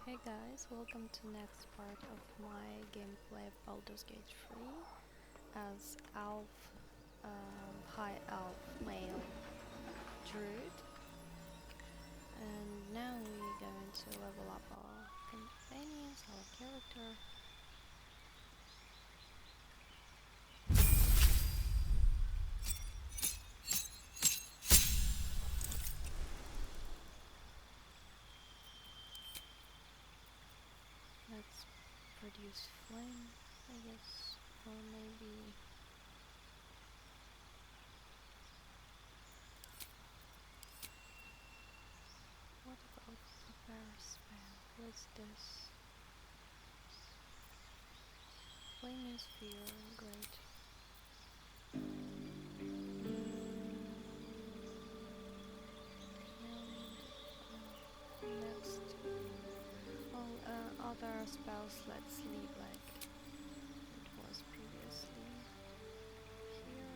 Hey guys, welcome to next part of my gameplay of Baldur's Gate 3 as high elf male druid, and now we're going to level up our companions, our character. Let's produce flame, I guess, or maybe what about prepare spell? What's this? Flaming sphere, great. And next, other spells, let's leave like it was previously. Here,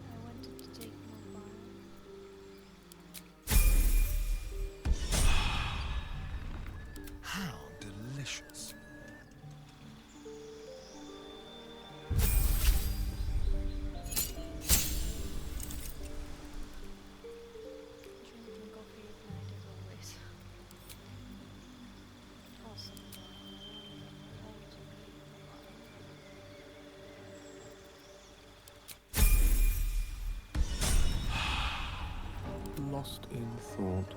I wanted to take mobile. How delicious. Drinking coffee at night is always awesome. Lost in thought.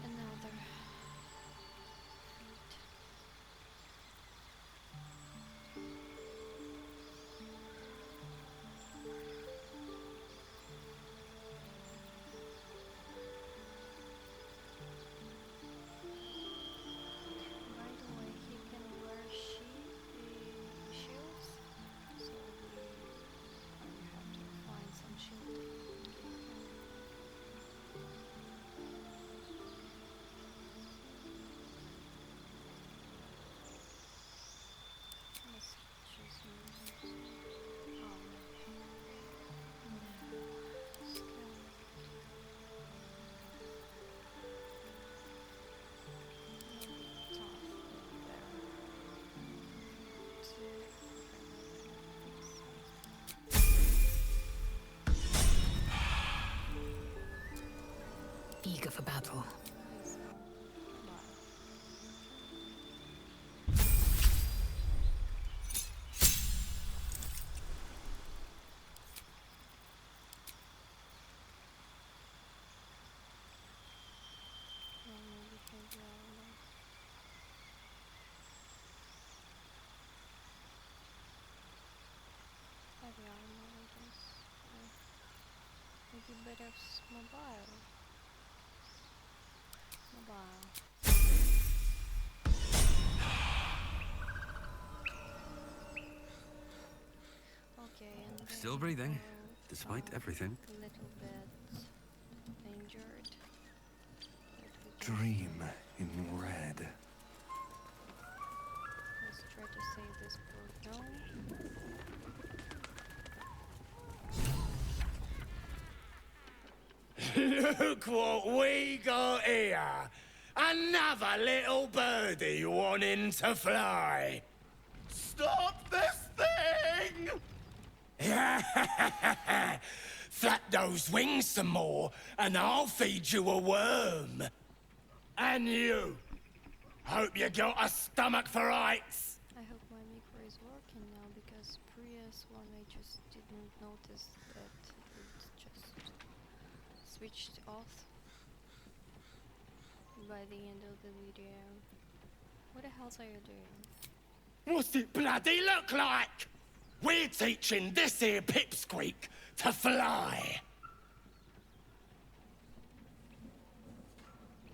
Another by the way, he can wear shields, so we have to find some shield. Let's choose music. Oh no. Skill. Maybe tough Eager for battle. Heavy armor, I guess. Maybe better mobile. Mobile. Okay, and then Still breathing, despite everything. a little bit injured. Dream in red. Let's try to save this poor gnome. Look what we got here! Another little birdie wanting to fly! Stop this thing! Flap those wings some more, and I'll feed you a worm. And you! Hope you got a stomach for heights. I hope my micro is working now because previous one I just didn't notice that it just switched off by the end of the video. What the hell are you doing? What's it bloody look like? We're teaching this here pipsqueak to fly.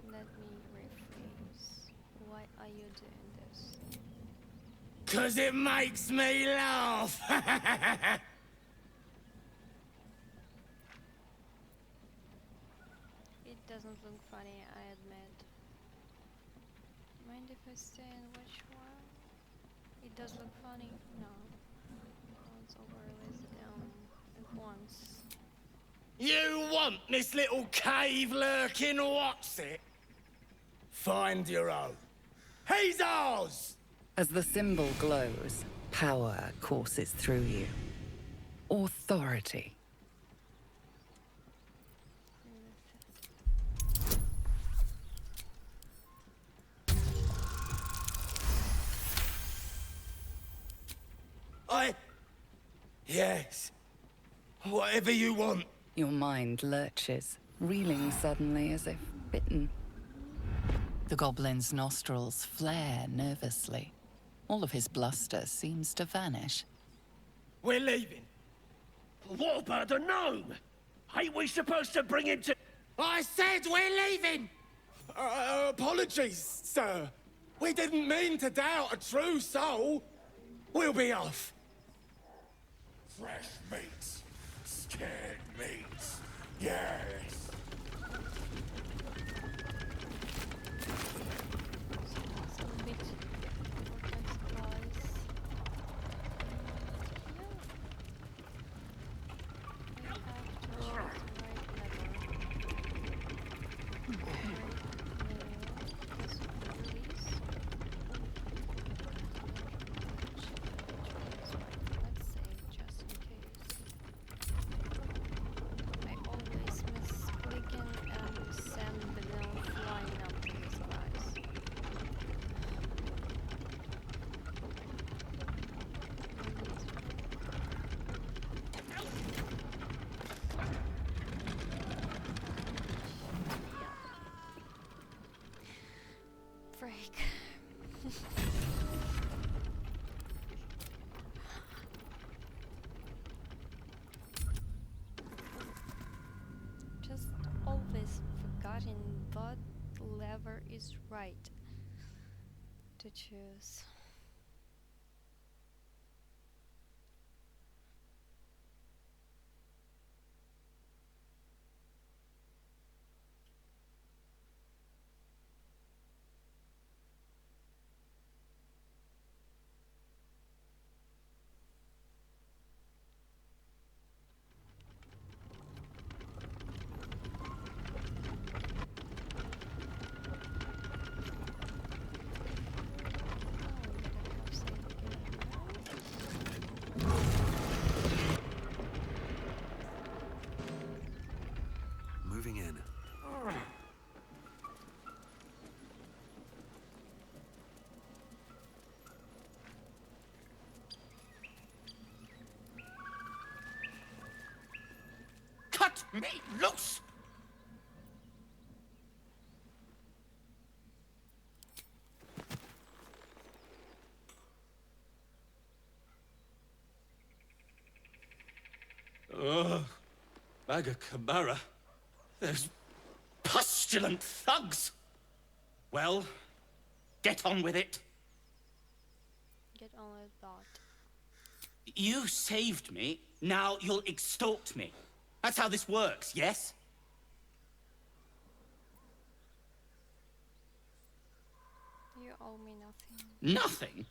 Let me rephrase. Why are you doing this? 'Cause it makes me laugh. It doesn't look funny, I admit. Mind if I stay and watch one? It does look funny? No. It's over with at once. You want this little cave lurking what's it? Find your own. He's ours! As the symbol glows, power courses through you. Authority. Yes. Whatever you want. Your mind lurches, reeling suddenly as if bitten. The goblin's nostrils flare nervously. All of his bluster seems to vanish. We're leaving. What about the gnome? Ain't we supposed to bring him to... I said we're leaving! Apologies, sir. We didn't mean to doubt a true soul. We'll be off. Fresh meats. Scared meats. Yes. Some bit important supplies. Yeah. We have to choose the right lever. Release. Let's save just in case. I always miss clicking and send the gnome flying up to his guys. Freak. Just always forgotten what lever is right to choose. Moving in. Cut me loose! Ugh. Bag of Camara. Those pustulant thugs! Well, get on with it. Get on with that. You saved me, now you'll extort me. That's how this works, yes? You owe me nothing. Nothing?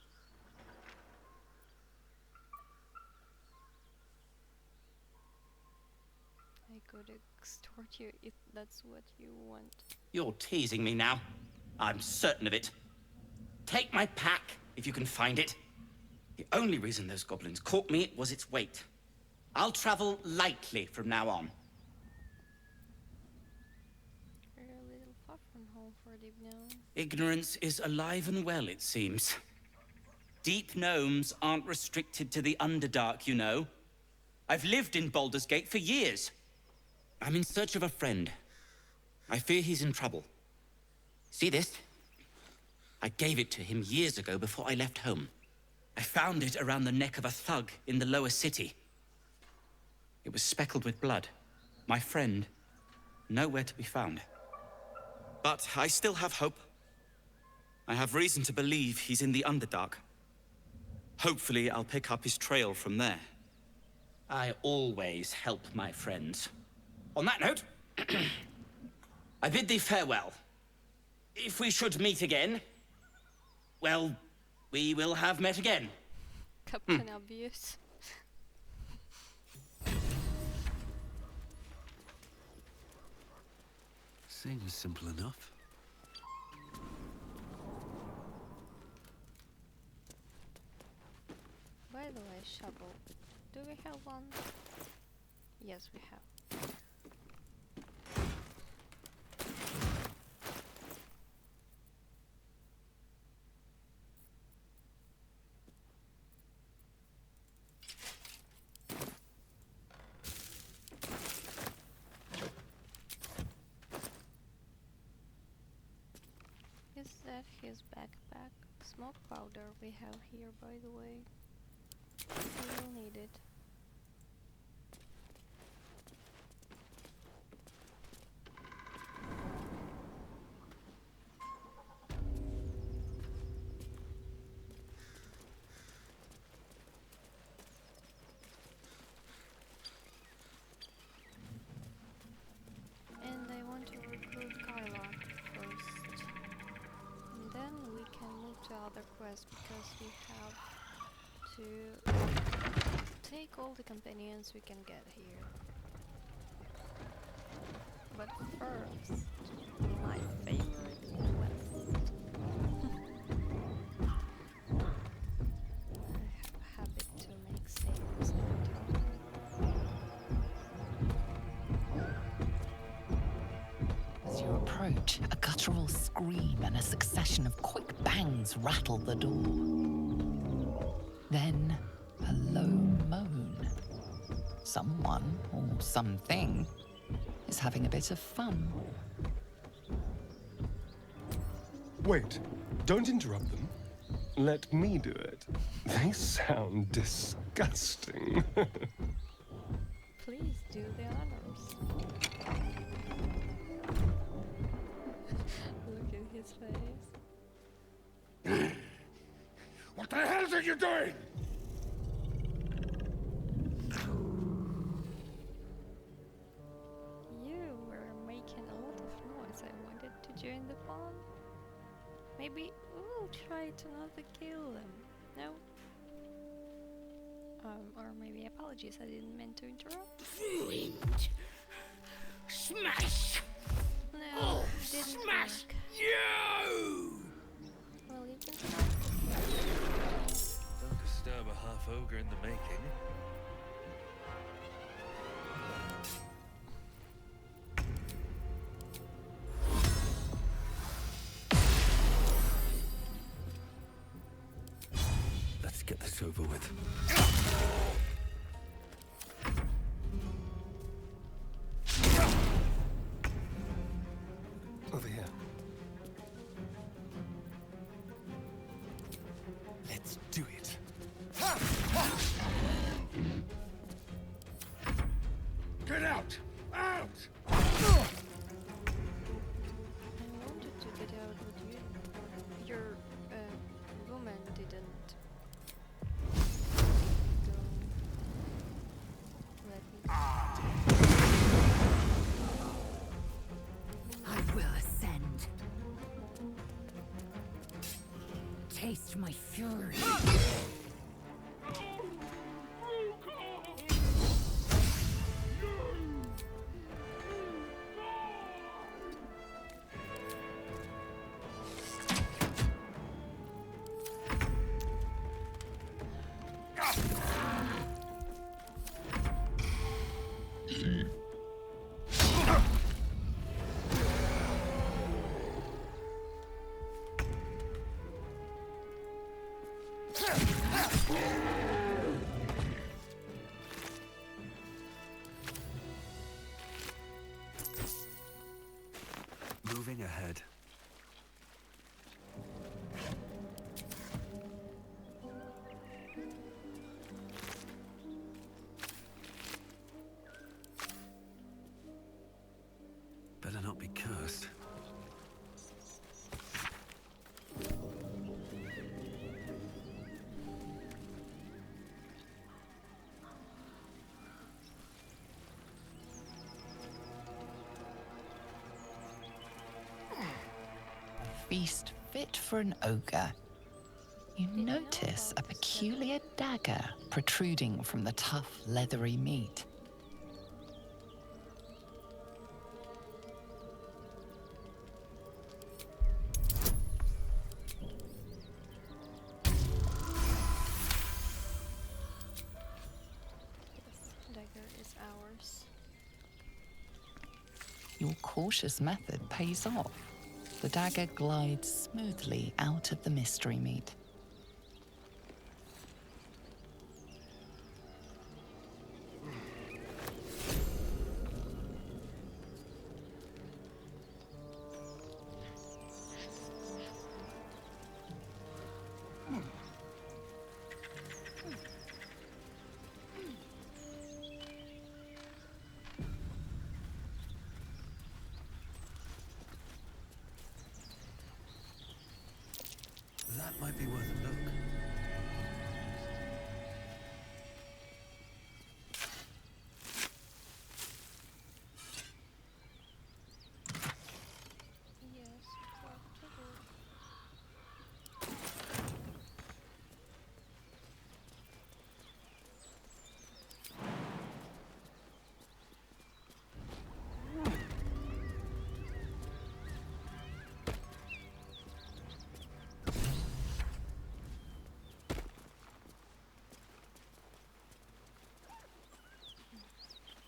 I could extort you if that's what you want. You're teasing me now. I'm certain of it. Take my pack, if you can find it. The only reason those goblins caught me was its weight. I'll travel lightly from now on. You're a little far from home for deep now. Ignorance is alive and well, it seems. Deep gnomes aren't restricted to the Underdark, you know. I've lived in Baldur's Gate for years. I'm in search of a friend. I fear he's in trouble. See this? I gave it to him years ago before I left home. I found it around the neck of a thug in the lower city. It was speckled with blood. My friend, nowhere to be found. But I still have hope. I have reason to believe he's in the Underdark. Hopefully, I'll pick up his trail from there. I always help my friends. On that note, I bid thee farewell. If we should meet again, well, we will have met again. Captain Obvious. Seems simple enough. By the way, shovel. Do we have one? Yes, we have. Is that his backpack? Smoke powder we have here, by the way. We will need it. And I want to recruit Karlach first. And then we can move to other quests because we have to take all the companions we can get here. But first, my favorite quest. I have a habit to make saves every time. As you approach, a guttural scream and a succession of quick bangs rattle the door. Then, a low moan. Someone, or something, is having a bit of fun. Wait, don't interrupt them. Let me do it. They sound disgusting. Please do the honors. Look at his face. What the hell are you doing? You were making a lot of noise. I wanted to join the fun. Maybe we'll try to not to kill them. No? Or maybe apologies, I didn't mean to interrupt. Ruined. Smash! No, didn't Smash work. you! Well, you can start. Don't disturb a half ogre in the making. Let's get this over with. Over here. Let's do it. Get out! Out! I wanted to get out with you. Your woman didn't go. Let me. I will ascend. Taste my fury. Moving ahead. Better not be cursed. Feast fit for an ogre. You notice a peculiar dagger protruding from the tough, leathery meat. This dagger is ours. Your cautious method pays off. The dagger glides smoothly out of the mystery meat. That might be worth a look. Yes, what to do.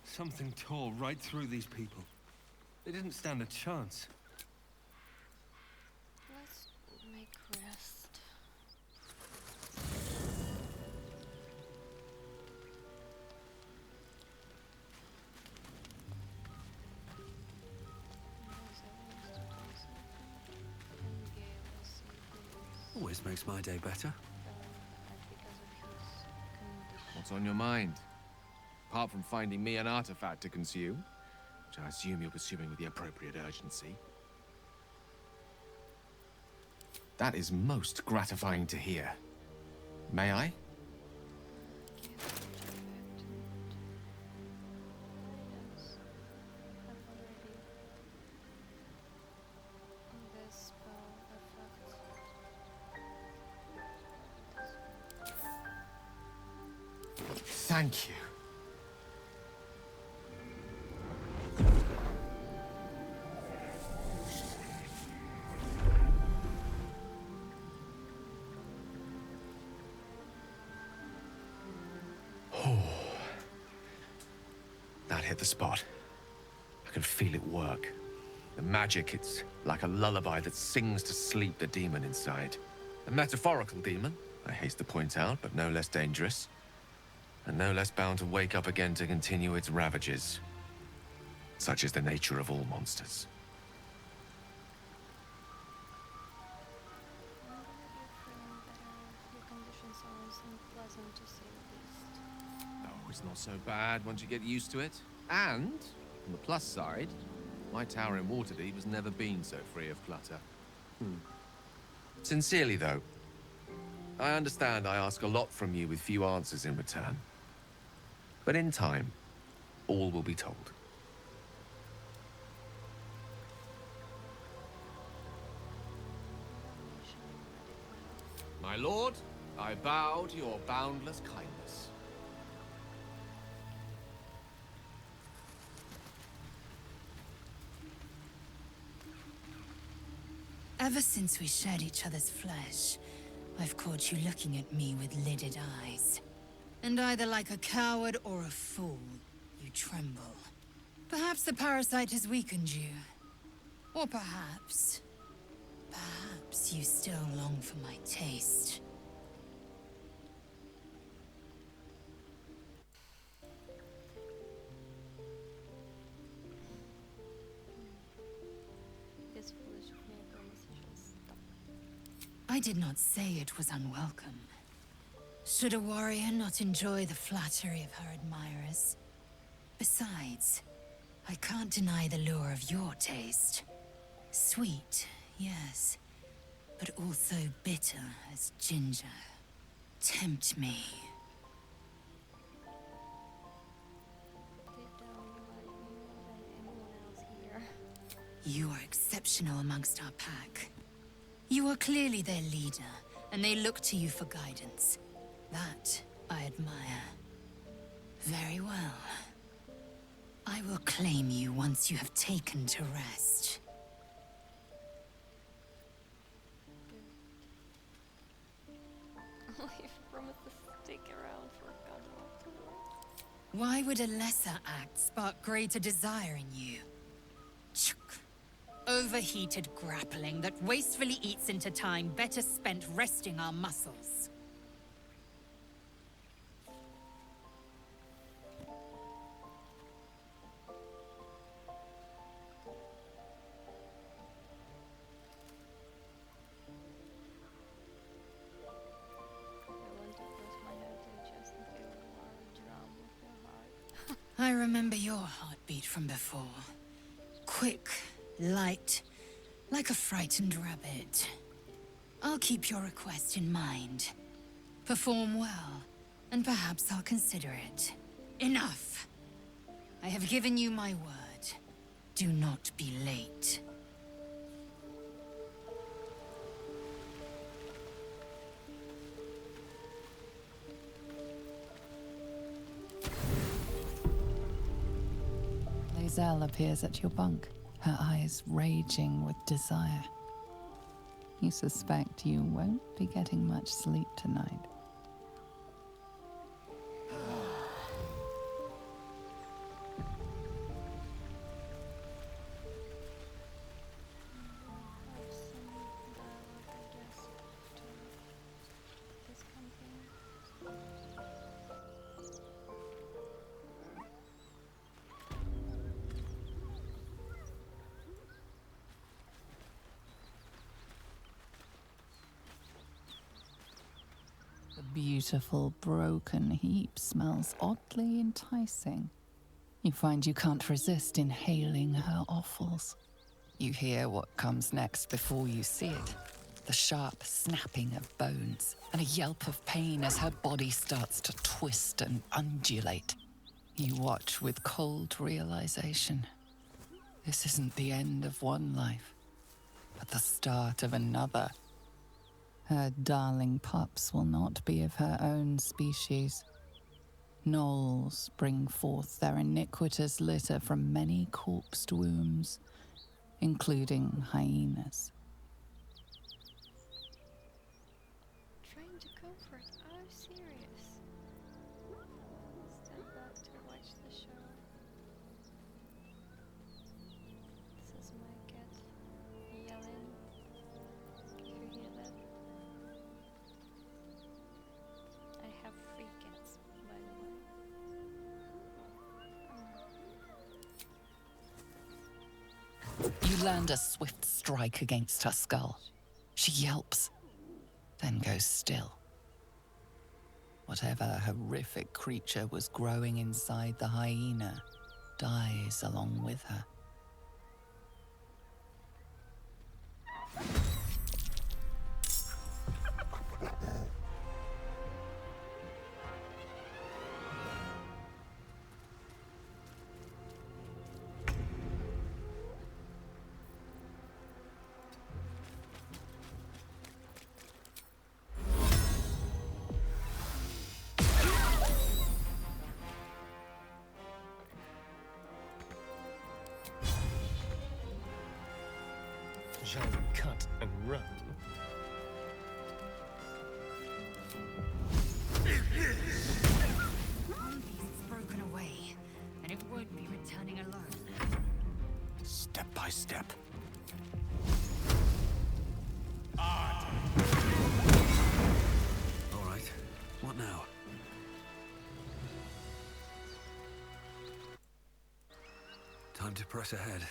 Something tore right through these people. They didn't stand a chance. Let's make rest. Always makes my day better. What's on your mind? Apart from finding me an artifact to consume, which I assume you're pursuing with the appropriate urgency. That is most gratifying to hear. May I? Thank you. That hit the spot. I can feel it work. The magic, it's like a lullaby that sings to sleep the demon inside. A metaphorical demon, I haste to point out, but no less dangerous. And no less bound to wake up again to continue its ravages. Such is the nature of all monsters. Oh, it's not so bad once you get used to it. And, on the plus side, my tower in Waterdeep has never been so free of clutter. Sincerely, though, I understand I ask a lot from you with few answers in return. But in time, all will be told. My lord, I bow to your boundless kindness. Ever since we shared each other's flesh, I've caught you looking at me with lidded eyes. And either like a coward or a fool, you tremble. Perhaps the parasite has weakened you. Or perhaps you still long for my taste. I did not say it was unwelcome. Should a warrior not enjoy the flattery of her admirers? Besides, I can't deny the lure of your taste. Sweet, yes, but also bitter as ginger. Tempt me. Deep down, you like me more than anyone else here. You are exceptional amongst our pack. You are clearly their leader, and they look to you for guidance. That I admire. Very well. I will claim you once you have taken to rest. You've promised to stick around for God afterwards. Why would a lesser act spark greater desire in you? Chuk. Overheated grappling that wastefully eats into time better spent resting our muscles. I remember your heartbeat from before. Quick, light, like a frightened rabbit. I'll keep your request in mind. Perform well, and perhaps I'll consider it. Enough! I have given you my word. Do not be late. Lae'zel appears at your bunk, her eyes raging with desire. You suspect you won't be getting much sleep tonight. The beautiful broken heap smells oddly enticing. You find you can't resist inhaling her offals. You hear what comes next before you see it. The sharp snapping of bones and a yelp of pain as her body starts to twist and undulate. You watch with cold realization. This isn't the end of one life, but the start of another. Her darling pups will not be of her own species. Gnolls bring forth their iniquitous litter from many corpsed wombs, including hyenas. Trying to comfort. Are you serious? Step back to watch the show. This is my cat yelling. If you hear that. I have 3 cats, by the way. You land a swift strike against her skull. She yelps, then goes still. Whatever horrific creature was growing inside the hyena dies along with her. Shall we cut and run? One piece is broken away, and it won't be returning alone. Step by step. All right. What now? Time to press ahead.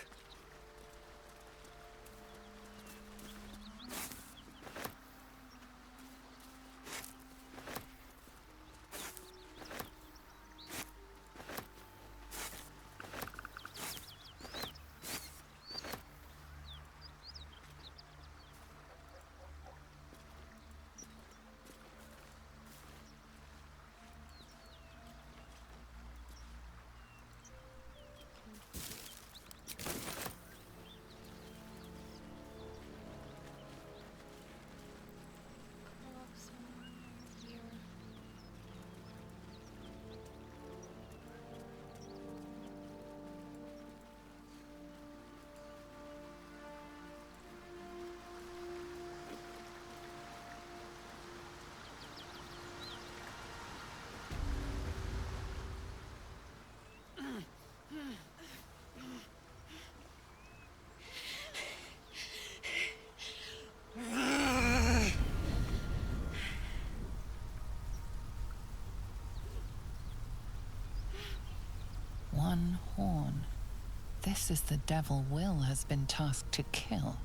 This is the devil Will has been tasked to kill.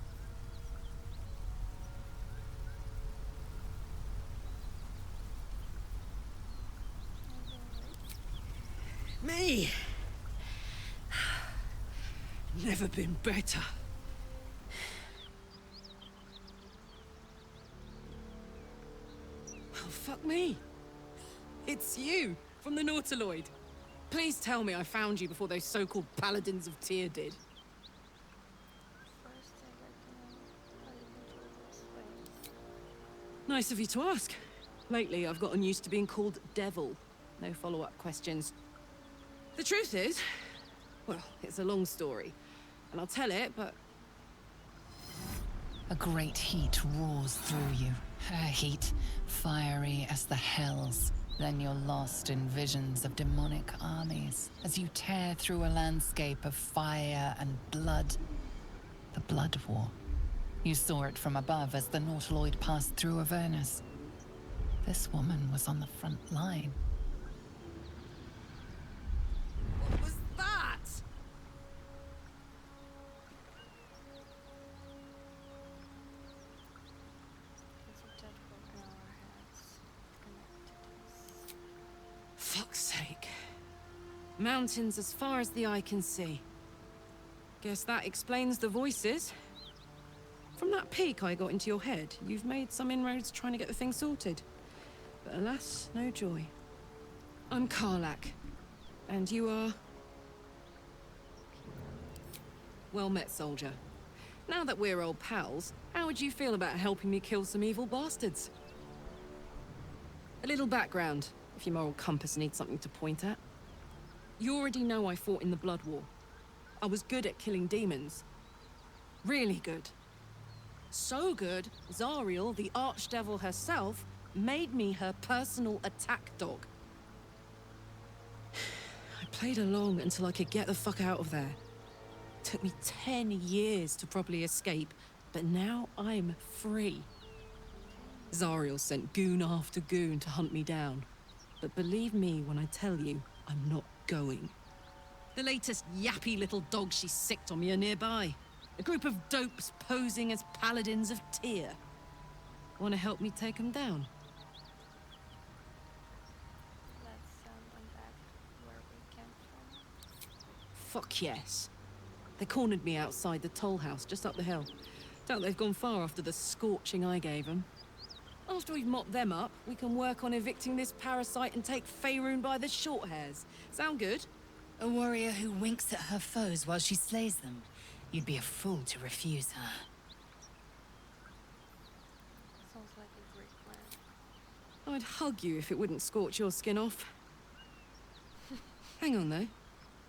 Me? Never been better. Well, fuck me. It's you, from the Nautiloid. Please tell me I found you before those so-called Paladins of Tyr did. First, I'd like to know how you control those flames. Nice of you to ask. Lately, I've gotten used to being called Devil. No follow-up questions. The truth is, well, it's a long story. And I'll tell it, but... A great heat roars through you. Her heat, fiery as the hells. Then you're lost in visions of demonic armies as you tear through a landscape of fire and blood. The Blood War. You saw it from above as the Nautiloid passed through Avernus. This woman was on the front line. What was that? It's a dead book in our heads, connected us. Fuck's sake. Mountains as far as the eye can see. Guess that explains the voices. From that peek I got into your head, you've made some inroads trying to get the thing sorted. But alas, no joy. I'm Karlach. And you are... Well met, soldier. Now that we're old pals, how would you feel about helping me kill some evil bastards? A little background, if your moral compass needs something to point at. You already know I fought in the Blood War. I was good at killing demons. Really good. So good, Zariel, the archdevil herself, made me her personal attack dog. I played along until I could get the fuck out of there. Took me 10 years to properly escape, but now I'm free. Zariel sent goon after goon to hunt me down. But believe me when I tell you, I'm not going. The latest yappy little dogs she sicked on me are nearby. A group of dopes posing as Paladins of Tyr. Want to help me take them down? Let's send them back where we came from. Fuck yes. They cornered me outside the toll house just up the hill. Doubt they've gone far after the scorching I gave them. After we've mopped them up, we can work on evicting this parasite and take Faerun by the short hairs. Sound good? A warrior who winks at her foes while she slays them. You'd be a fool to refuse her. Sounds like a great plan. I'd hug you if it wouldn't scorch your skin off. Hang on, though.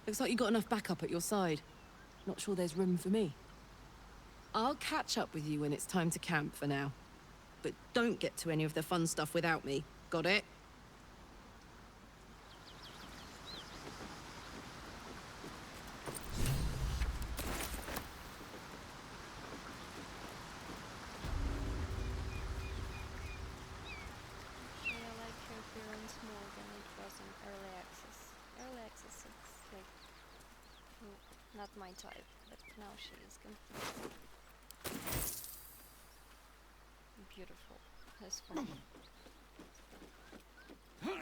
Looks like you got enough backup at your side. Not sure there's room for me. I'll catch up with you when it's time to camp for now. But don't get to any of the fun stuff without me. Got it? Actually, I like her appearance more than it was in early access. Early access is like not my type, but now she is completely beautiful. As fun. I'm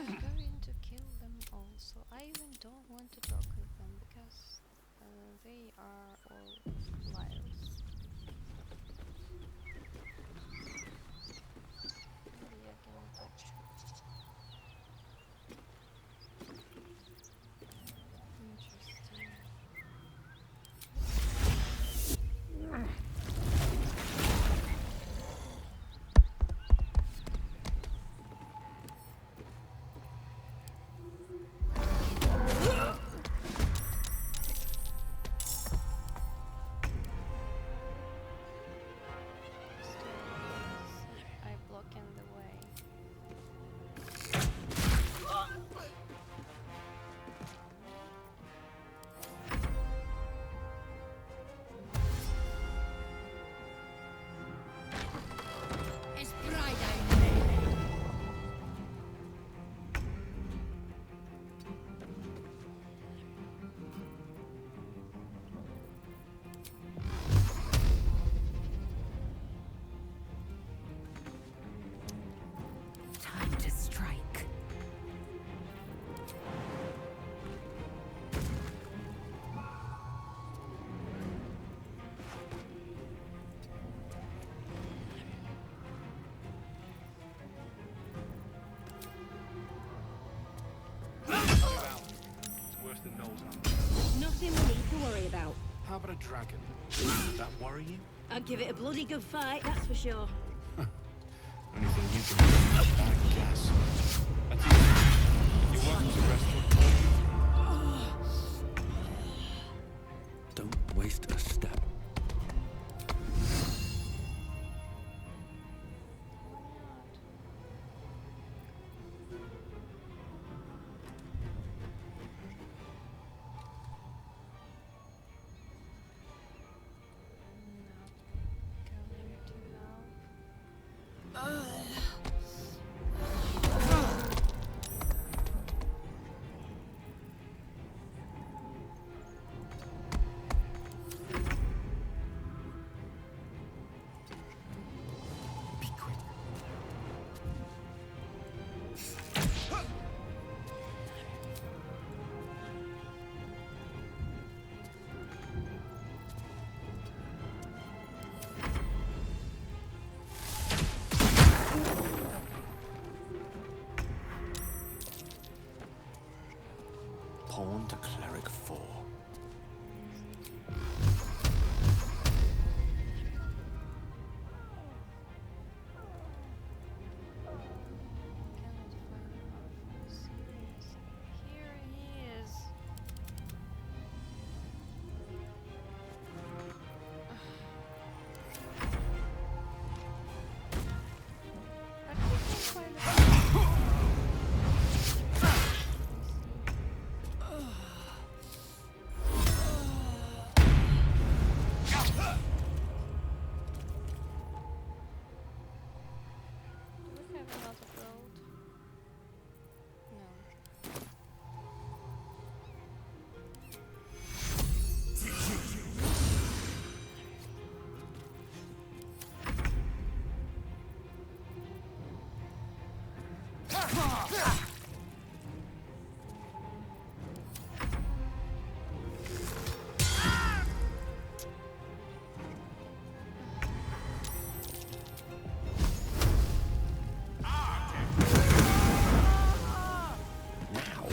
going to kill them all, so I even don't want to talk with them because they are all liars. Maybe I can touch. Interesting. dragon. Does that worry you? I'd give it a bloody good fight, that's for sure. Anything you can do is bag gas. That's easy. You're welcome to rest your Don't waste a step. Pawn to cleric 4. Here he is. I can't find Do we have a lot of gold? No. Now.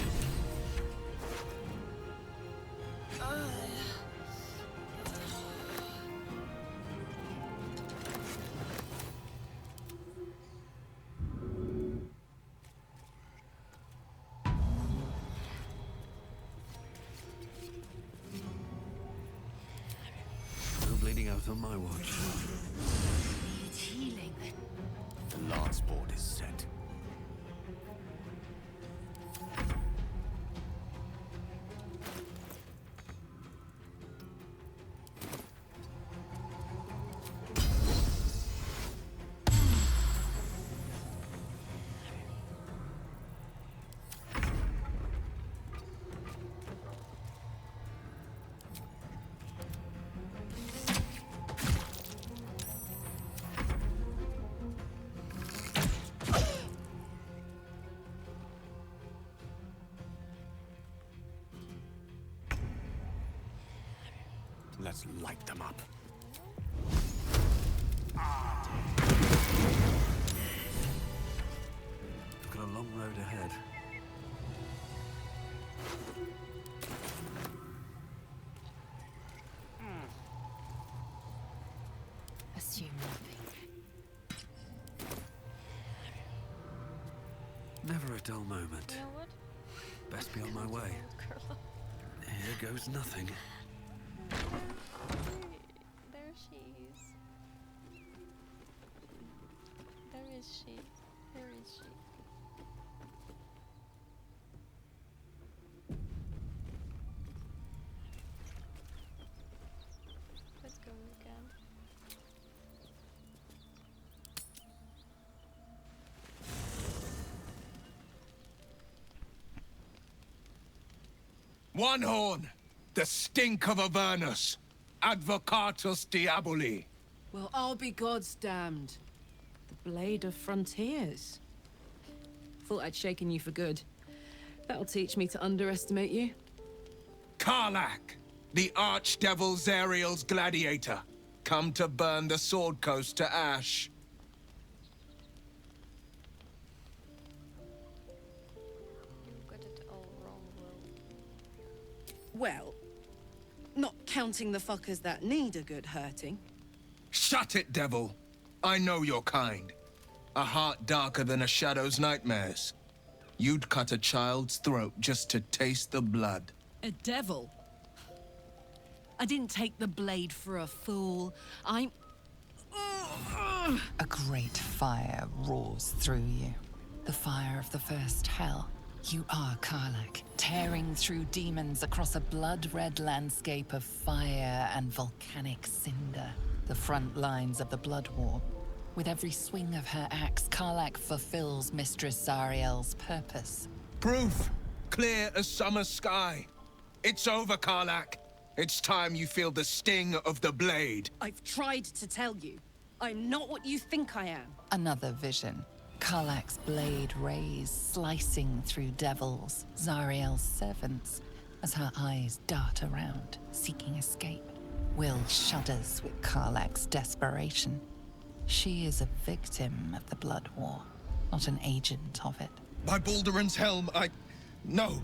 No bleeding out on my watch. Need healing. The lance board is set. Let's light them up. We've got a long road ahead. Assume nothing. Never a dull moment. You know what? Best be on my way. Karlach. Here goes nothing. There she is. There is she. Where is she? Let's go again. One horn! The stink of Avernus! Advocatus Diaboli! Well, I'll be God's damned. The Blade of Frontiers. Thought I'd shaken you for good. That'll teach me to underestimate you. Karlach, the Archdevil Zariel's gladiator, come to burn the Sword Coast to ash. You got it all wrong, Will. Well, Not counting the fuckers that need a good hurting. Shut it, devil! I know your kind. A heart darker than a shadow's nightmares. You'd cut a child's throat just to taste the blood. A devil? I didn't take the blade for a fool. I'm... A great fire roars through you. The fire of the first hell. You are Karlach, tearing through demons across a blood-red landscape of fire and volcanic cinder. The front lines of the blood war. With every swing of her axe, Karlach fulfills Mistress Zariel's purpose. Proof! Clear as summer sky. It's over, Karlach. It's time you feel the sting of the blade. I've tried to tell you. I'm not what you think I am. Another vision. Karlach's blade rays slicing through devils, Zariel's servants, as her eyes dart around, seeking escape. Will shudders with Karlach's desperation. She is a victim of the blood war, not an agent of it. By Balduran's helm, No!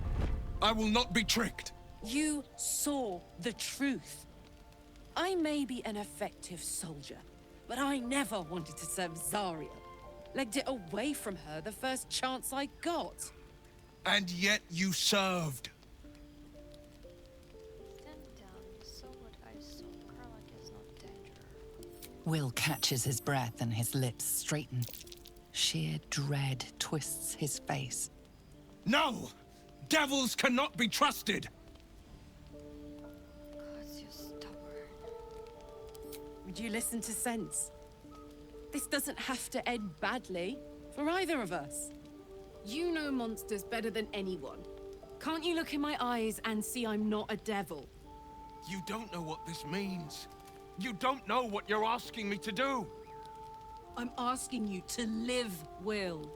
I will not be tricked! You saw the truth. I may be an effective soldier, but I never wanted to serve Zariel. Legged it away from her the first chance I got. And yet you served. Stand down. You saw what I saw. Karlach is not dangerous. Will catches his breath and his lips straighten. Sheer dread twists his face. No! Devils cannot be trusted! Cause you're stubborn. Would you listen to sense? This doesn't have to end badly, for either of us. You know monsters better than anyone. Can't you look in my eyes and see I'm not a devil? You don't know what this means. You don't know what you're asking me to do. I'm asking you to live, Will.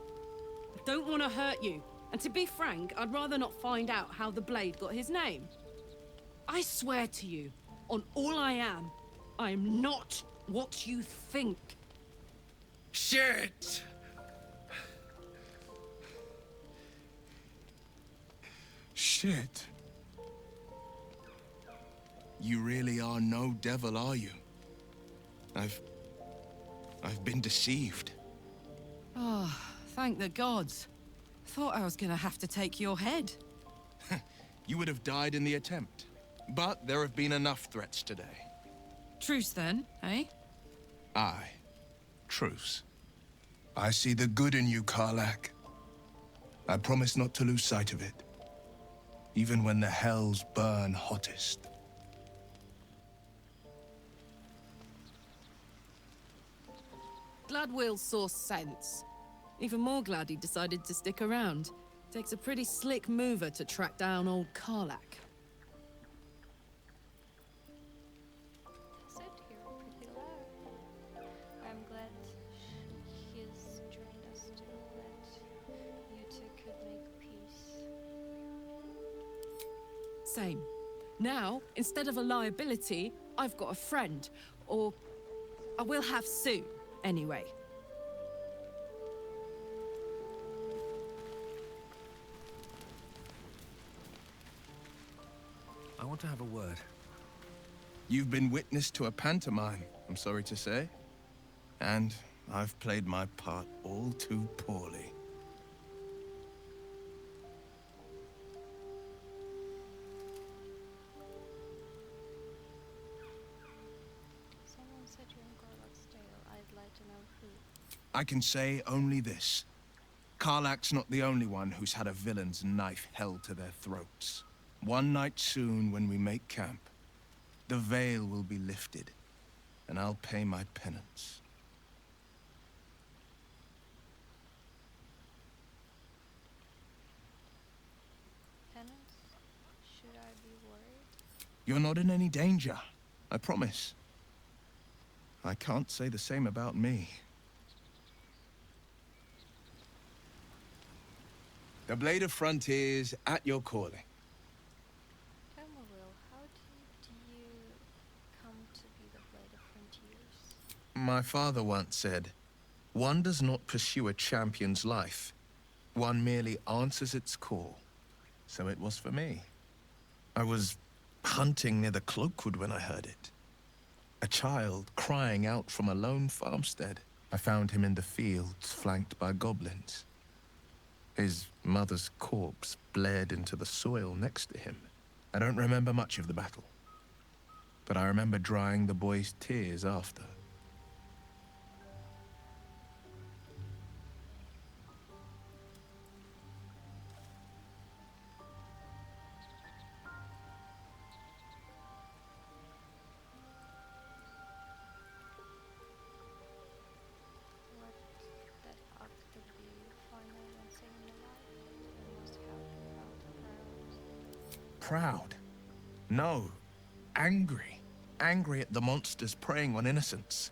I don't want to hurt you. And to be frank, I'd rather not find out how the blade got his name. I swear to you, on all I am not what you think. Shit! Shit. You really are no devil, are you? I've been deceived. Oh, thank the gods. Thought I was gonna have to take your head. You would have died in the attempt. But there have been enough threats today. Truce then, eh? Aye. Truce. I see the good in you, Karlach. I promise not to lose sight of it. Even when the hells burn hottest. Glad Will saw sense. Even more glad he decided to stick around. Takes a pretty slick mover to track down old Karlach. Said here pretty loud. I'm glad he's joined us too. That you two could make peace. Same. Now, instead of a liability, I've got a friend. Or I will have soon, anyway. I want to have a word. You've been witness to a pantomime, I'm sorry to say. And I've played my part all too poorly. Someone said you're in Karlach's tale. I'd like to know who. I can say only this. Karlach's not the only one who's had a villain's knife held to their throats. One night soon, when we make camp, the veil will be lifted, and I'll pay my penance. Penance? Should I be worried? You're not in any danger, I promise. I can't say the same about me. The Blade of Frontiers at your calling. Tell me, Will, how do you come to be the Blade of Frontiers? My father once said, one does not pursue a champion's life. One merely answers its call. So it was for me. I was hunting near the Cloakwood when I heard it. A child crying out from a lone farmstead. I found him in the fields, flanked by goblins. His mother's corpse bled into the soil next to him. I don't remember much of the battle, but I remember drying the boy's tears after. What that arc to be final and saving the life? You must have felt proud. Proud? No. Angry. Angry at the monsters preying on innocents.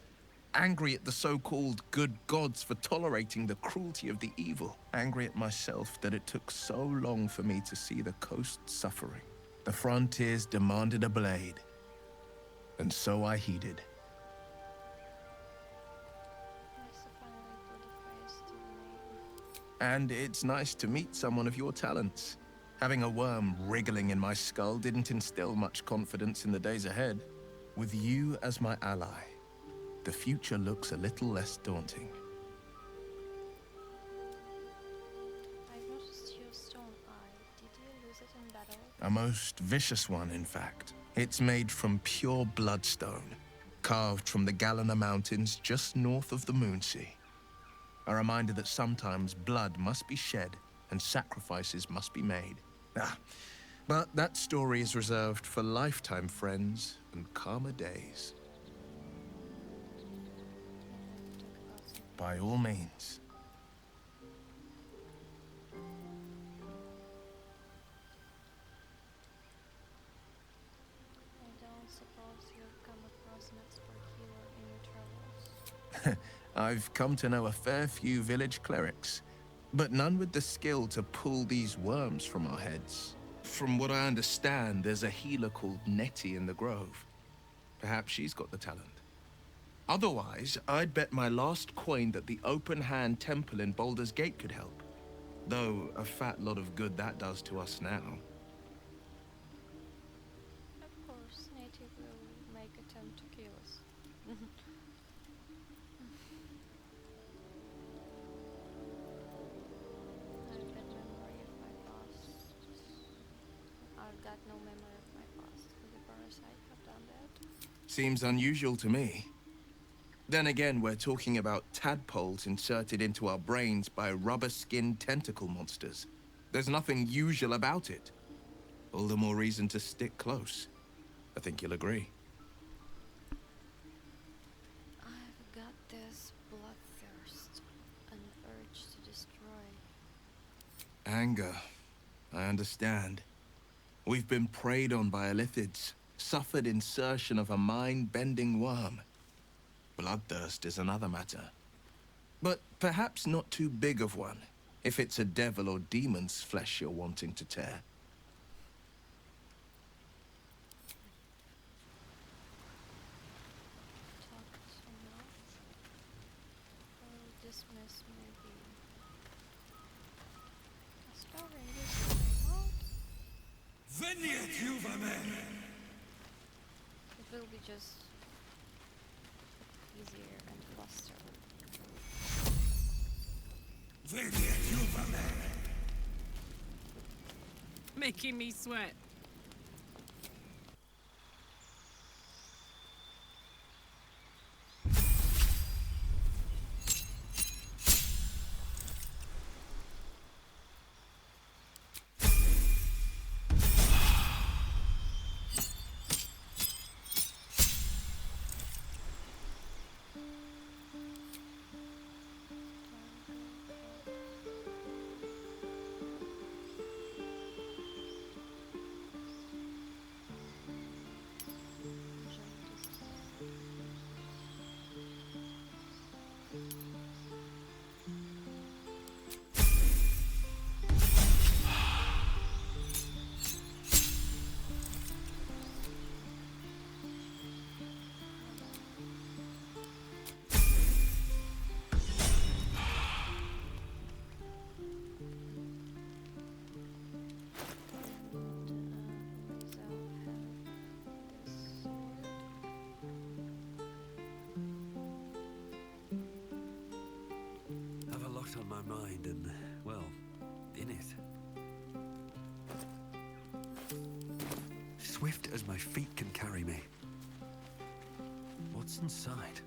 Angry at the so-called good gods for tolerating the cruelty of the evil. Angry at myself that it took so long for me to see the coast suffering. The frontiers demanded a blade, and so I heeded. Nice to finally put a face to the name. And it's nice to meet someone of your talents. Having a worm wriggling in my skull didn't instill much confidence in the days ahead. With you as my ally, the future looks a little less daunting. I noticed your stone eye. Did you lose it in battle? A most vicious one, in fact. It's made from pure bloodstone, carved from the Galena Mountains just north of the Moonsea. A reminder that sometimes blood must be shed and sacrifices must be made. But that story is reserved for lifetime friends and calmer days. By all means. I don't suppose you've come across an expert healer in your travels. I've come to know a fair few village clerics, but none with the skill to pull these worms from our heads. From what I understand, there's a healer called Nettie in the Grove. Perhaps she's got the talent. Otherwise, I'd bet my last coin that the open-hand temple in Baldur's Gate could help. Though a fat lot of good that does to us now. Of course, native will make attempt to kill us. I've got memory of my past. I've got no memory of my past. Could the parasite have done that? Seems unusual to me. Then again, we're talking about tadpoles inserted into our brains by rubber-skinned tentacle monsters. There's nothing usual about it. All the more reason to stick close. I think you'll agree. I've got this bloodthirst, an urge to destroy. Anger. I understand. We've been preyed on by elithids, suffered insertion of a mind-bending worm. Bloodthirst is another matter. But perhaps not too big of one, if it's a devil or demon's flesh you're wanting to tear. Talked enough. Will dismiss maybe. A story it will be just easier and faster. Making me sweat. on my mind and, well, in it. Swift as my feet can carry me. What's inside?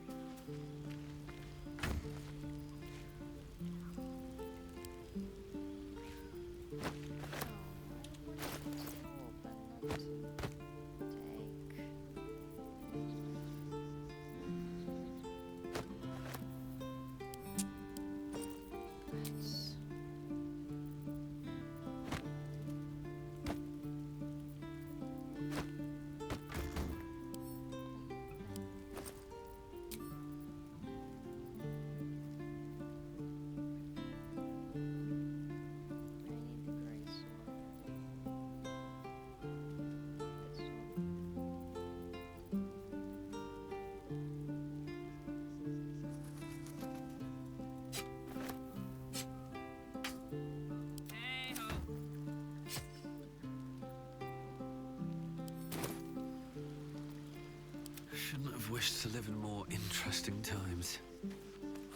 Shouldn't have wished to live in more interesting times.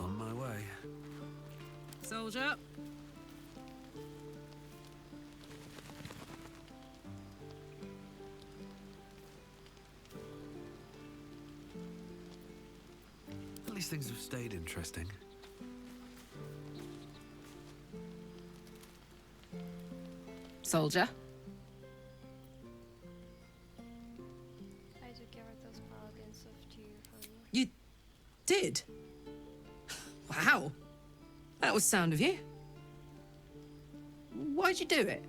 On my way. Soldier. At least things have stayed interesting. Soldier. I took care of those paladins of you for you. You did? Wow. That was sound of you. Why'd you do it?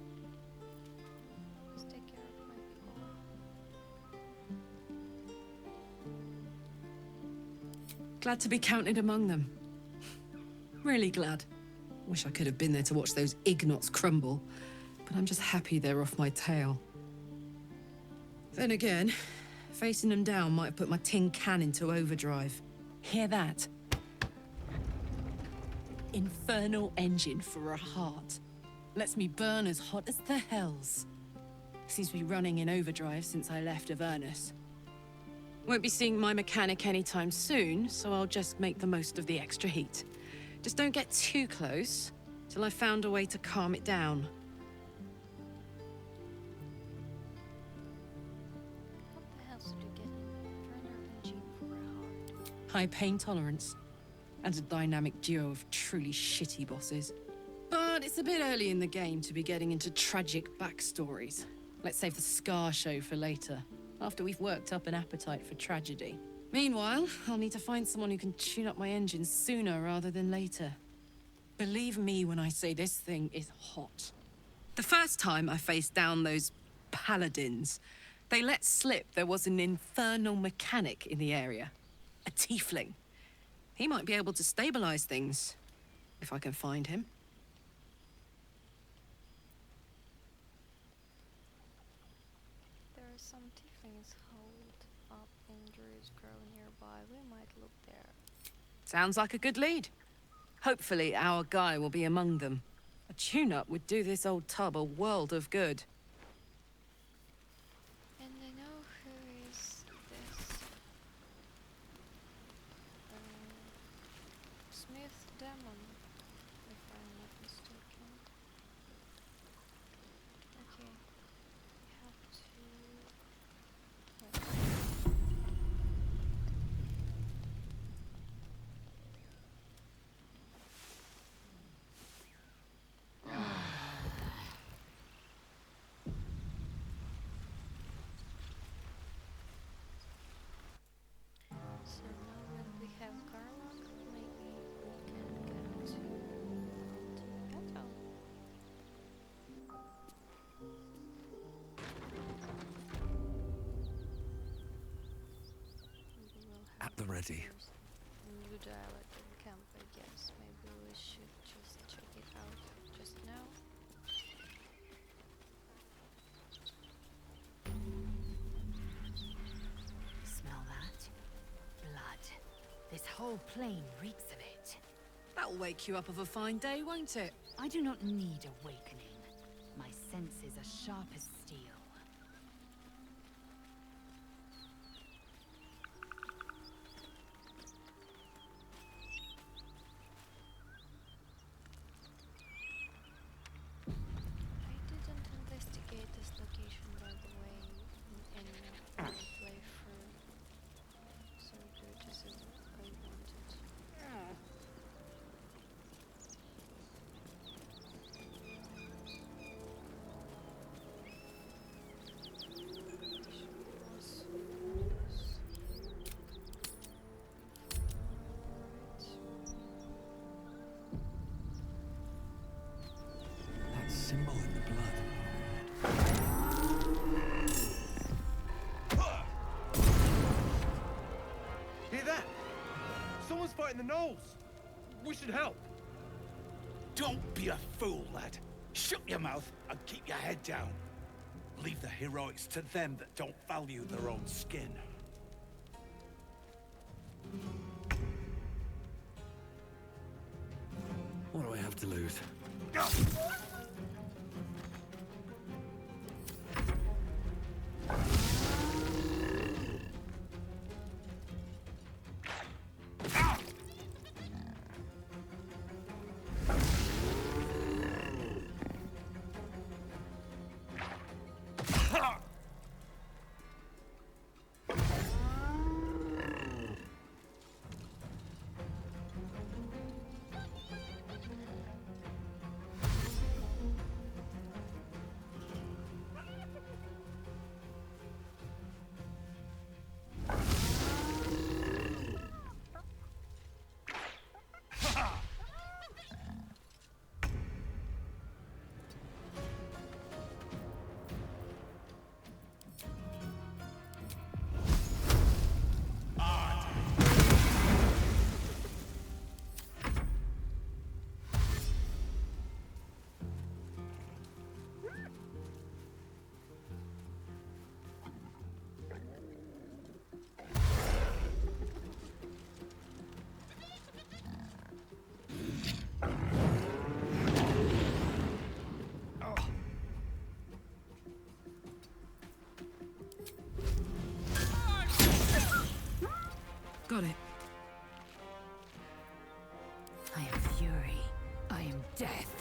Always take care of my people. Glad to be counted among them. Really glad. Wish I could have been there to watch those Ignots crumble, but I'm just happy they're off my tail. Then again, facing them down might have put my tin can into overdrive. Hear that? Infernal engine for a heart. Lets me burn as hot as the hells. Seems to be running in overdrive since I left Avernus. Won't be seeing my mechanic anytime soon, so I'll just make the most of the extra heat. Just don't get too close till I've found a way to calm it down. What the hell did you get an infernal engine for a heart? High pain tolerance, and a dynamic duo of truly shitty bosses. But it's a bit early in the game to be getting into tragic backstories. Let's save the Scar show for later, after we've worked up an appetite for tragedy. Meanwhile, I'll need to find someone who can tune up my engine sooner rather than later. Believe me when I say this thing is hot. The first time I faced down those paladins, they let slip there was an infernal mechanic in the area. A tiefling. He might be able to stabilize things, if I can find him. There are some tieflings holed up in Druid's Grove nearby. We might look there. Sounds like a good lead. Hopefully our guy will be among them. A tune-up would do this old tub a world of good. And I know who is this Smith Demon, if I'm not mistaken. Okay, have to. So now when we have Karlach, maybe we can get to battle. We will have At the ready. new dialect in camp, I guess. Maybe we should just check it out just now. Smell that? Blood. This whole plain reeks of it. That'll wake you up of a fine day, won't it? I do not need awakening. My senses are sharp as steel. Someone's fighting the gnolls. We should help. Don't be a fool, lad. Shut your mouth and keep your head down. Leave the heroics to them that don't value their own skin. What do I have to lose? Got it. I am fury. I am death.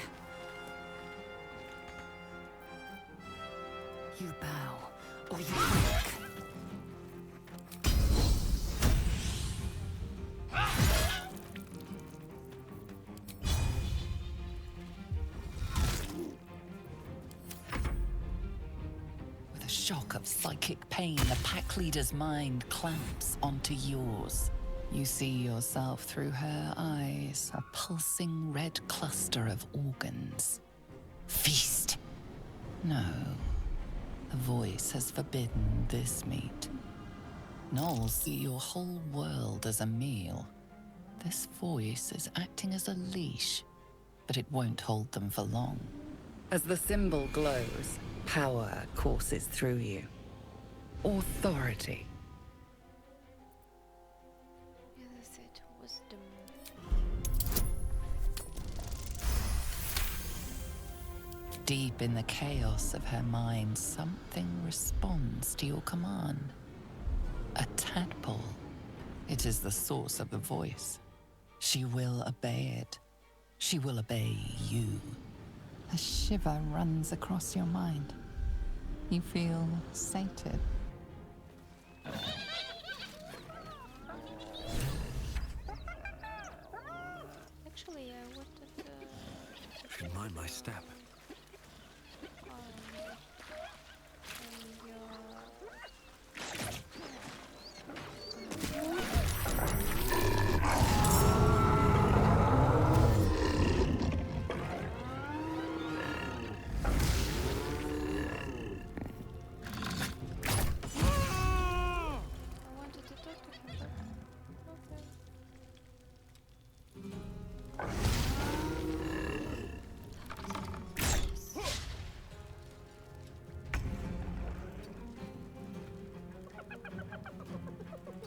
You bow, or you break. With a shock of psychic pain, the pack leader's mind clamps onto yours. You see yourself through her eyes, a pulsing red cluster of organs. Feast! No. The voice has forbidden this meat. Gnolls see your whole world as a meal. This voice is acting as a leash, but it won't hold them for long. As the symbol glows, power courses through you. Authority. Yeah, that's it. Wisdom. Deep in the chaos of her mind, something responds to your command. A tadpole. It is the source of the voice. She will obey it. She will obey you. A shiver runs across your mind. You feel sated. Actually, I wanted Should mind my step.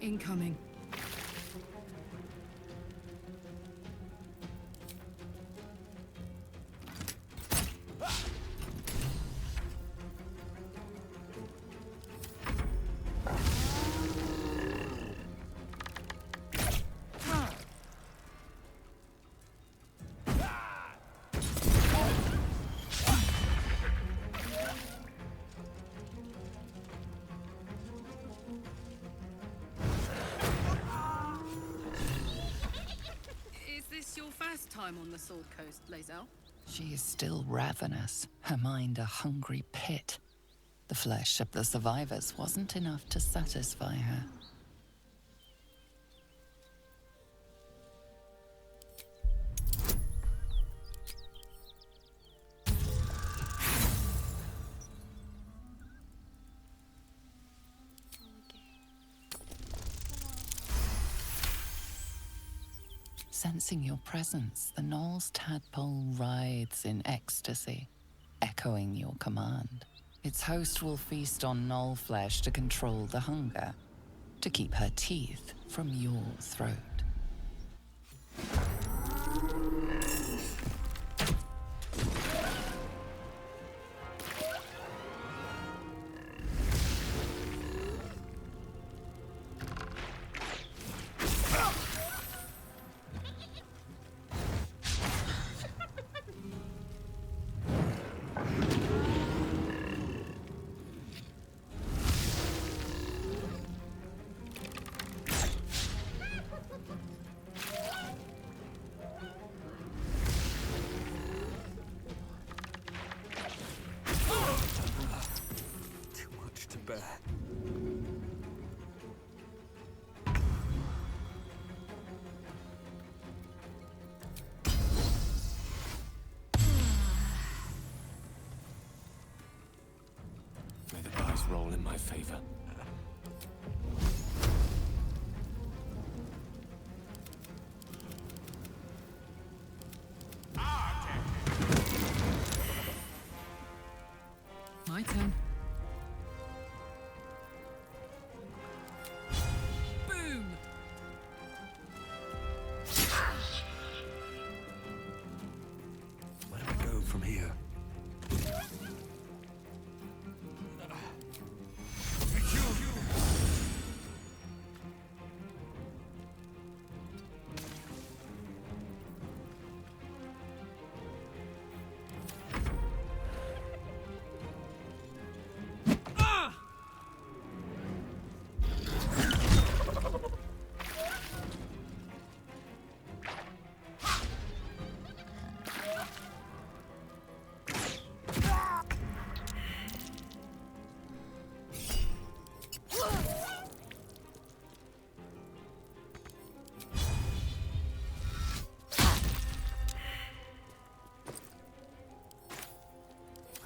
Incoming. Your first time on the Sword Coast, Lae'zel? She is still ravenous, her mind a hungry pit. The flesh of the survivors wasn't enough to satisfy her. Sensing your presence, the Knoll's tadpole writhes in ecstasy, echoing your command. Its host will feast on Knoll flesh to control the hunger, to keep her teeth from your throat. May the dice roll in my favor. My turn. Boom! Where do I go from here?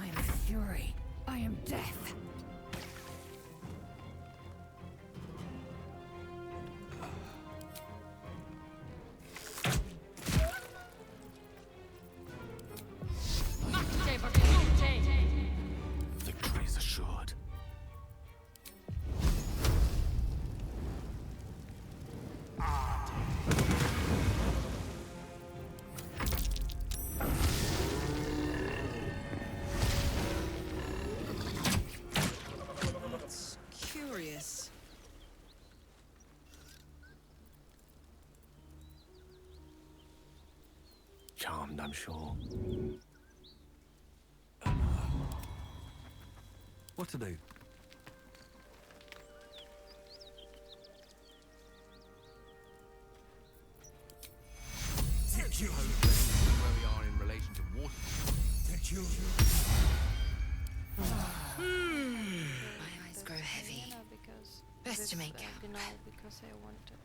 I am fury. I am death. Victory is assured. That's curious. Charmed, I'm sure. What to do? Did you? Where we are in relation to water. Did you? My eyes grow heavy. Diana because Best to make camp. camp. Because I want her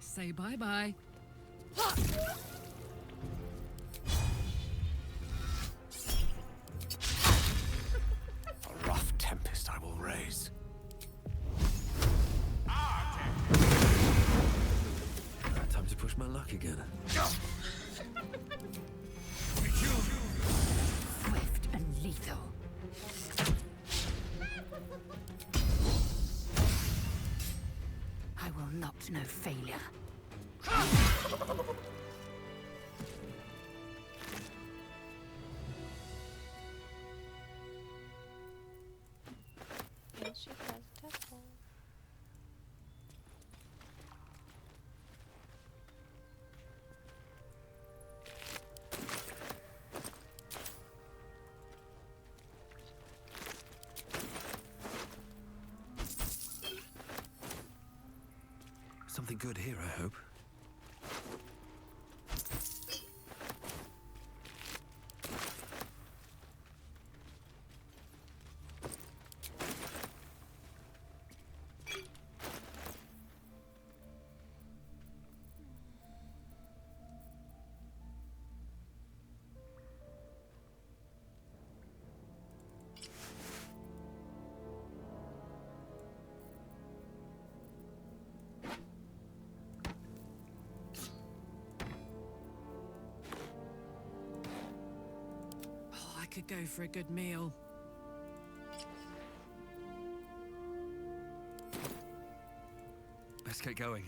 Say bye-bye. A rough tempest I will raise. Time to push my luck again. Swift and lethal. I will not know failure. and she has tadpole. Something good here, I hope. could go for a good meal. Let's get going.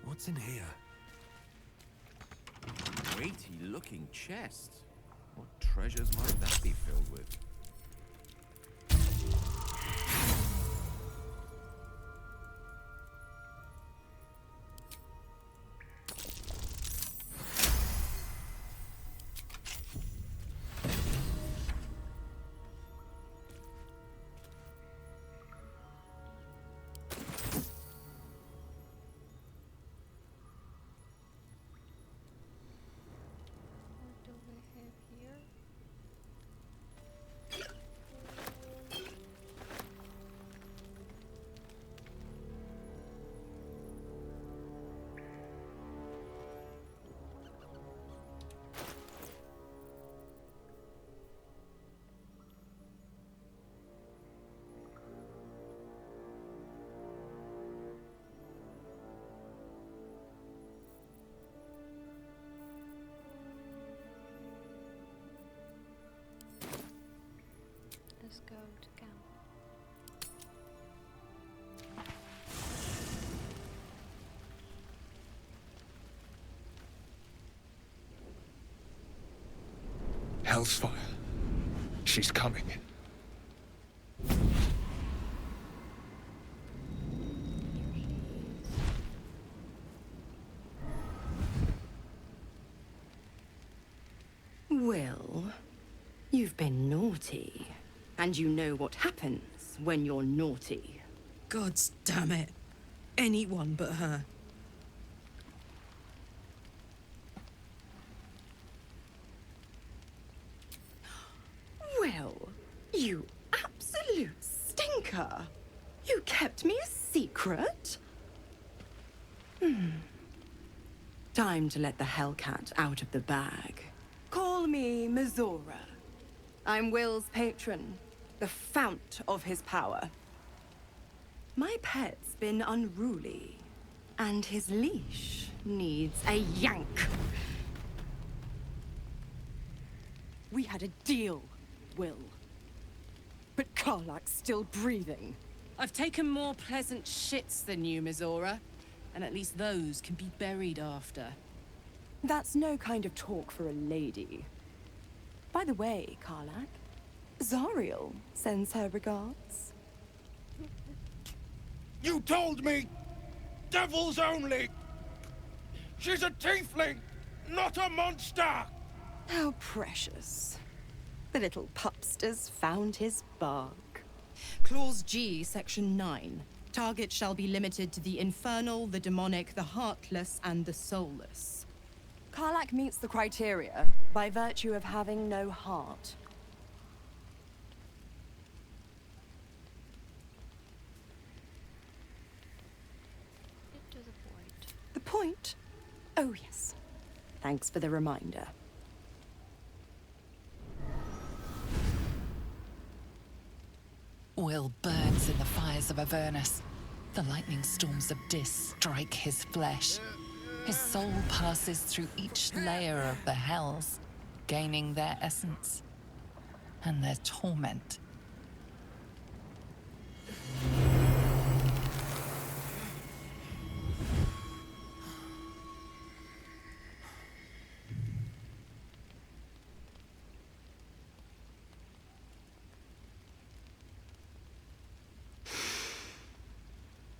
What's in here? Weighty-looking chest. What treasures might that be filled with? What do we have here? Let's go to camp. Hellsfire. She's coming. Well, you've been naughty. And you know what happens when you're naughty. Gods damn it. Anyone but her. Well, you absolute stinker. You kept me a secret? Time to let the Hellcat out of the bag. Call me Mizora. I'm Will's patron, the fount of his power. My pet's been unruly, and his leash needs a yank. We had a deal, Will. But Karlach's still breathing. I've taken more pleasant shits than you, Mizora. And at least those can be buried after. That's no kind of talk for a lady. By the way, Karlach, Zariel sends her regards. You told me! Devils only! She's a tiefling, not a monster! How precious. The little pupster's found his bark. Clause G, Section 9. Target shall be limited to the infernal, the demonic, the heartless, and the soulless. Karlach meets the criteria by virtue of having no heart. Get to the point. The point? Oh, yes. Thanks for the reminder. Will burns in the fires of Avernus. The lightning storms of Dis strike his flesh. His soul passes through each layer of the hells, gaining their essence and their torment.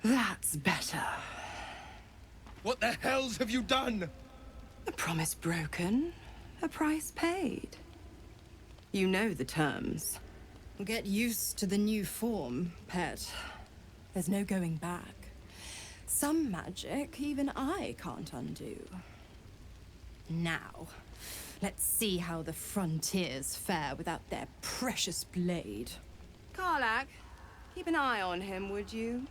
That's better. What the hells have you done? A promise broken, a price paid. You know the terms. Get used to the new form, pet. There's no going back. Some magic even I can't undo. Now, let's see how the frontiers fare without their precious blade. Karlach, keep an eye on him, would you?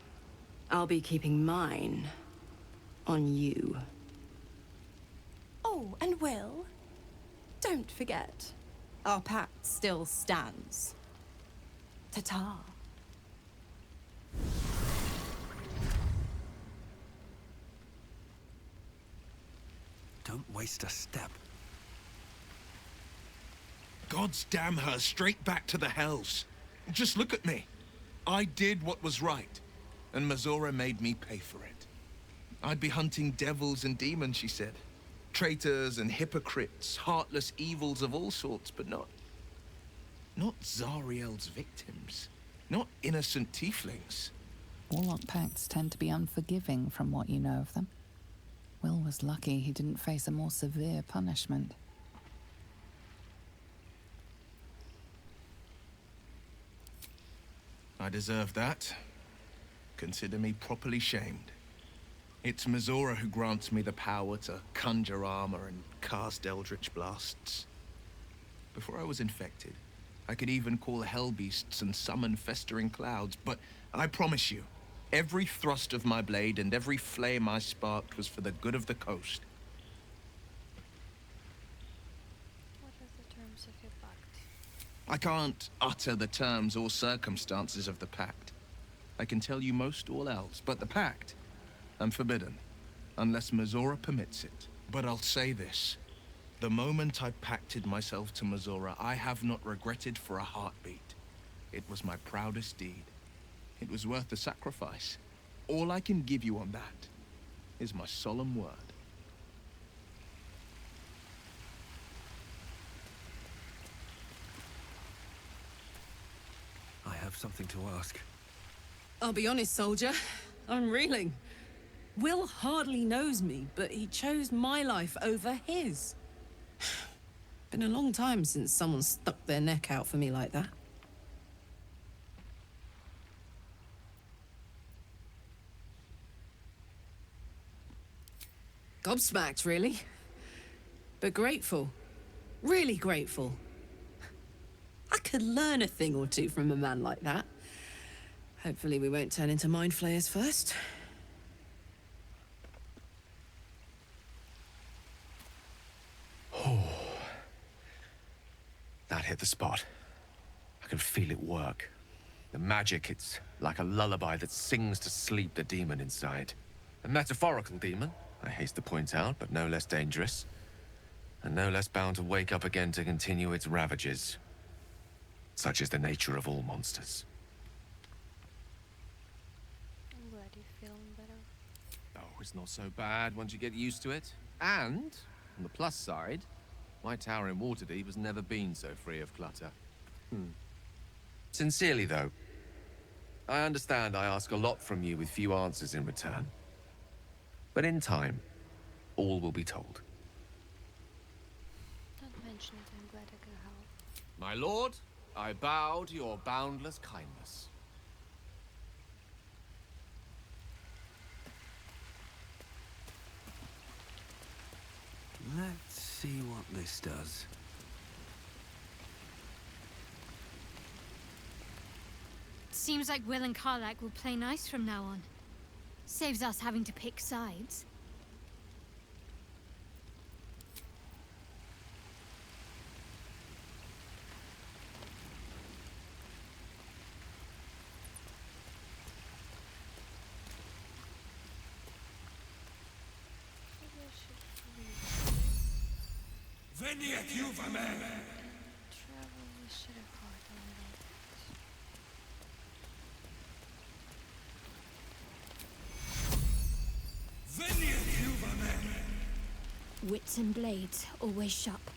I'll be keeping mine on you. Oh, and Will, don't forget, our pact still stands. Ta-ta. Don't waste a step. Gods damn her, straight back to the hells. Just look at me. I did what was right, and Mazora made me pay for it. I'd be hunting devils and demons, she said. Traitors and hypocrites, heartless evils of all sorts, but not Zariel's victims. Not innocent tieflings. Warlock pacts tend to be unforgiving from what you know of them. Will was lucky he didn't face a more severe punishment. I deserve that. Consider me properly shamed. It's Mazora who grants me the power to conjure armor and cast eldritch blasts. Before I was infected, I could even call hell beasts and summon festering clouds, but I promise you, every thrust of my blade and every flame I sparked was for the good of the coast. What are the terms of your pact? I can't utter the terms or circumstances of the pact. I can tell you most all else, but the pact, I'm forbidden, unless Mazora permits it. But I'll say this. The moment I pacted myself to Mazora, I have not regretted for a heartbeat. It was my proudest deed. It was worth the sacrifice. All I can give you on that is my solemn word. I have something to ask. I'll be honest, soldier. I'm reeling. Will hardly knows me, but he chose my life over his. Been a long time since someone stuck their neck out for me like that. Gobsmacked, really. But grateful. Really grateful. I could learn a thing or two from a man like that. Hopefully we won't turn into mind flayers first. That hit the spot. I can feel it work. The magic, it's like a lullaby that sings to sleep the demon inside. A metaphorical demon, I haste to point out, but no less dangerous. And no less bound to wake up again to continue its ravages. Such is the nature of all monsters. I'm glad you're feeling better. Oh, it's not so bad once you get used to it. And, on the plus side, my tower in Waterdeep has never been so free of clutter. Sincerely, though, I understand I ask a lot from you with few answers in return. But in time, all will be told. Don't mention it, I'm glad I can help. My lord, I bow to your boundless kindness. Let's see what this does. Seems like Will and Karlach will play nice from now on. Saves us having to pick sides. Maybe I should Veniet Juvamen! travel with Shadowheart a little bit. Veniet Juvamen! Wits and blades, always sharp.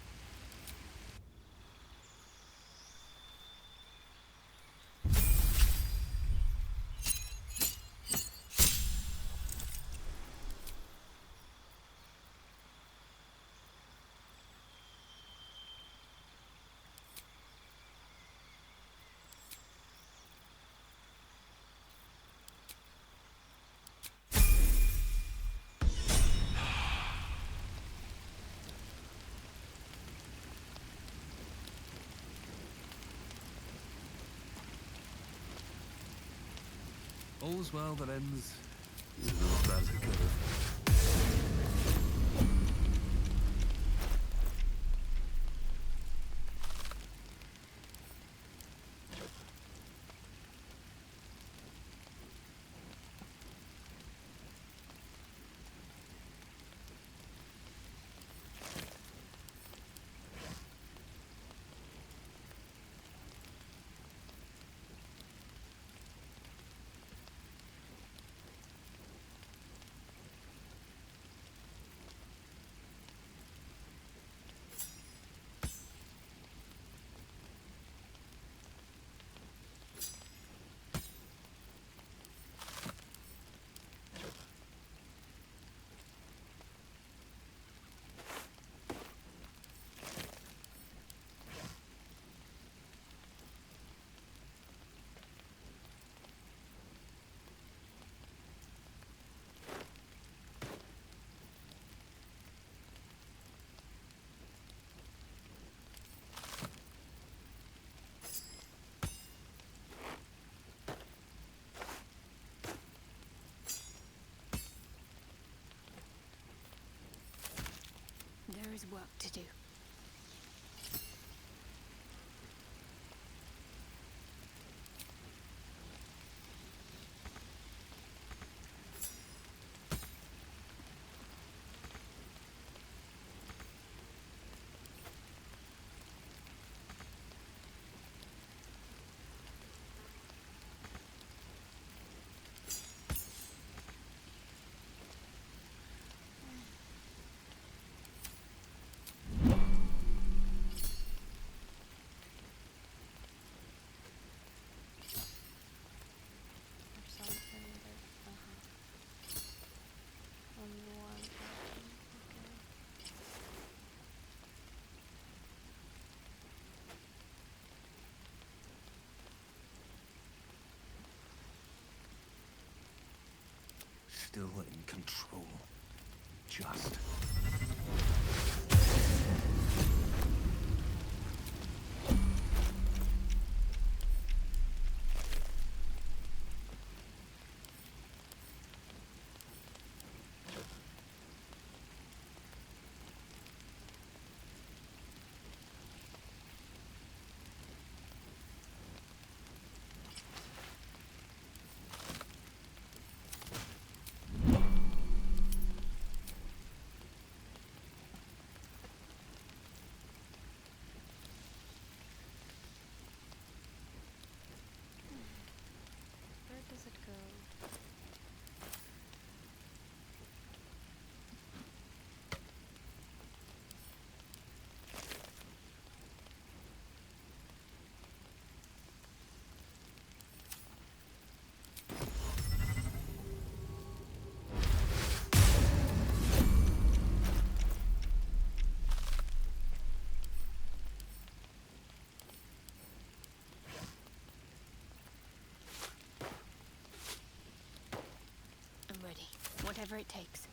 All's well that ends not as it could have. work to do. Still in control. Just. Where does it go? I'm ready. Whatever it takes.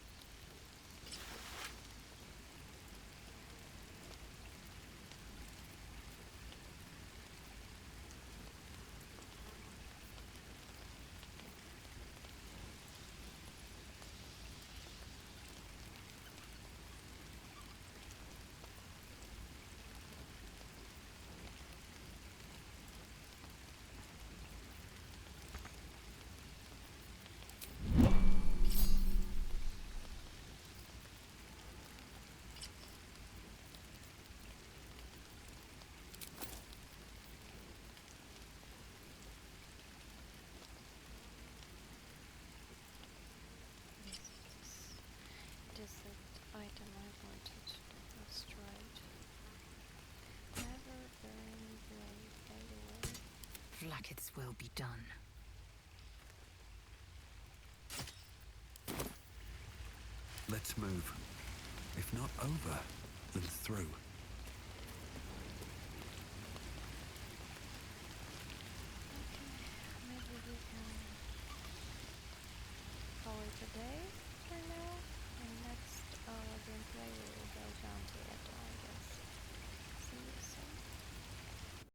It is that item I wanted. Let's try it. Never burn blade, by the way. Vlaakith's will be done. Let's move. If not over, then through.